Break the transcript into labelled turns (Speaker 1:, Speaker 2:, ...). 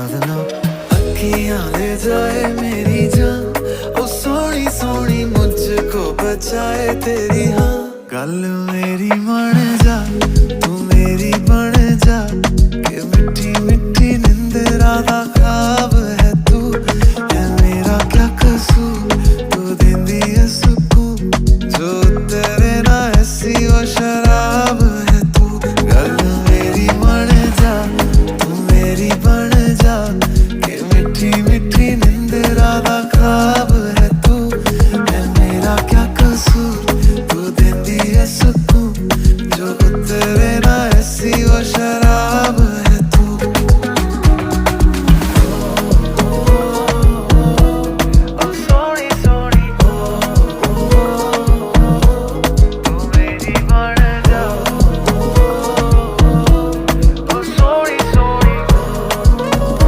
Speaker 1: अखियां ले जाए मेरी जान, ओ सोनी सोनी मुझको बचाए तेरी हाँ। गल मेरी मन जा, तू मेरी बन जा, के मिठी मिठी निंदरा दा